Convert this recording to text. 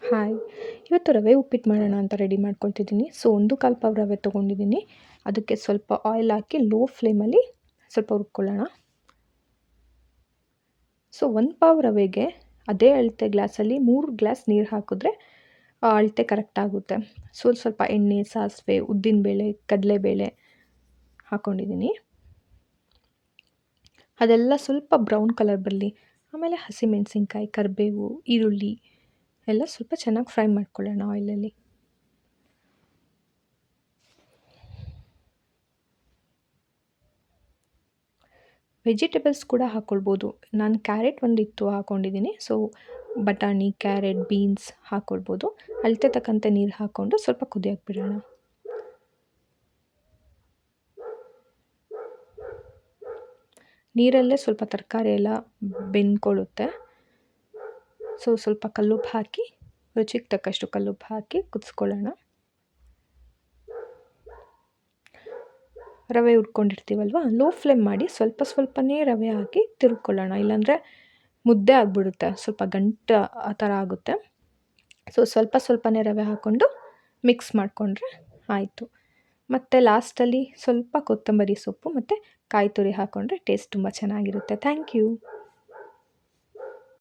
Hi, ಇವತ್ತು ರವೆ ಉಪ್ಪಿಟ್ಟು ಮಾಡೋಣ ಅಂತ ರೆಡಿ ಮಾಡ್ಕೊಳ್ತಿದ್ದೀನಿ. ಸೊ 1/4 ಪಾವ್ ರವೆ ತೊಗೊಂಡಿದ್ದೀನಿ. ಅದಕ್ಕೆ ಸ್ವಲ್ಪ ಆಯಿಲ್ ಹಾಕಿ ಲೋ ಫ್ಲೇಮಲ್ಲಿ ಸ್ವಲ್ಪ ಹುರ್ಕೊಳ್ಳೋಣ. ಸೊ 1 ಪಾವ್ ರವೆಗೆ ಅದೇ ಅಳತೆ ಗ್ಲಾಸಲ್ಲಿ 3 ಗ್ಲಾಸ್ ನೀರು ಹಾಕಿದ್ರೆ ಅಳತೆ ಕರೆಕ್ಟ್ ಆಗುತ್ತೆ. ಸ್ವಲ್ಪ ಎಣ್ಣೆ, ಸಾಸಿವೆ, ಉದ್ದಿನಬೇಳೆ, ಕಡಲೆಬೇಳೆ ಹಾಕ್ಕೊಂಡಿದ್ದೀನಿ. ಅದೆಲ್ಲ ಸ್ವಲ್ಪ ಬ್ರೌನ್ ಕಲರ್ ಬರಲಿ. ಆಮೇಲೆ ಹಸಿಮೆಣಸಿನ್ಕಾಯಿ, ಕರಿಬೇವು, ಈರುಳ್ಳಿ ಎಲ್ಲ ಸ್ವಲ್ಪ ಚೆನ್ನಾಗಿ ಫ್ರೈ ಮಾಡ್ಕೊಳ್ಳೋಣ ಆಯಿಲಲ್ಲಿ. ವೆಜಿಟೇಬಲ್ಸ್ ಕೂಡ ಹಾಕ್ಕೊಳ್ಬೋದು. ನಾನು ಕ್ಯಾರೆಟ್ ಒಂದಿತ್ತು ಹಾಕ್ಕೊಂಡಿದ್ದೀನಿ. ಸೊ ಬಟಾಣಿ, ಕ್ಯಾರೆಟ್, ಬೀನ್ಸ್ ಹಾಕ್ಕೊಳ್ಬೋದು. ಅಳತೆ ತಕ್ಕಂತೆ ನೀರು ಹಾಕ್ಕೊಂಡು ಸ್ವಲ್ಪ ಕುದಿಯೋಕ್ಕೆ ಬಿಡೋಣ. ನೀರಲ್ಲೇ ಸ್ವಲ್ಪ ತರಕಾರಿ ಎಲ್ಲ ಬೆಂದ್ಕೊಳ್ಳುತ್ತೆ. ಸೊ ಸ್ವಲ್ಪ ಕಲ್ಲುಪ್ಪು ಹಾಕಿ, ರುಚಿಗೆ ತಕ್ಕಷ್ಟು ಕಲ್ಲುಪ್ಪು ಹಾಕಿ ಕುದಿಸ್ಕೊಳ್ಳೋಣ. ರವೆ ಹುರ್ಕೊಂಡಿರ್ತೀವಲ್ವ, ಲೋ ಫ್ಲೇಮ್ ಮಾಡಿ ಸ್ವಲ್ಪ ಸ್ವಲ್ಪನೇ ರವೆ ಹಾಕಿ ತಿರ್ಕೊಳ್ಳೋಣ. ಇಲ್ಲಾಂದರೆ ಮುದ್ದೆ ಆಗಿಬಿಡುತ್ತೆ, ಸ್ವಲ್ಪ ಗಂಟು ಆ ಥರ ಆಗುತ್ತೆ. ಸೊ ಸ್ವಲ್ಪ ಸ್ವಲ್ಪನೇ ರವೆ ಹಾಕ್ಕೊಂಡು ಮಿಕ್ಸ್ ಮಾಡಿಕೊಂಡ್ರೆ ಆಯಿತು. ಮತ್ತು ಲಾಸ್ಟಲ್ಲಿ ಸ್ವಲ್ಪ ಕೊತ್ತಂಬರಿ ಸೊಪ್ಪು ಮತ್ತು ಕಾಯಿ ತುರಿ ಹಾಕ್ಕೊಂಡ್ರೆ ಟೇಸ್ಟ್ ತುಂಬ ಚೆನ್ನಾಗಿರುತ್ತೆ. Thank you.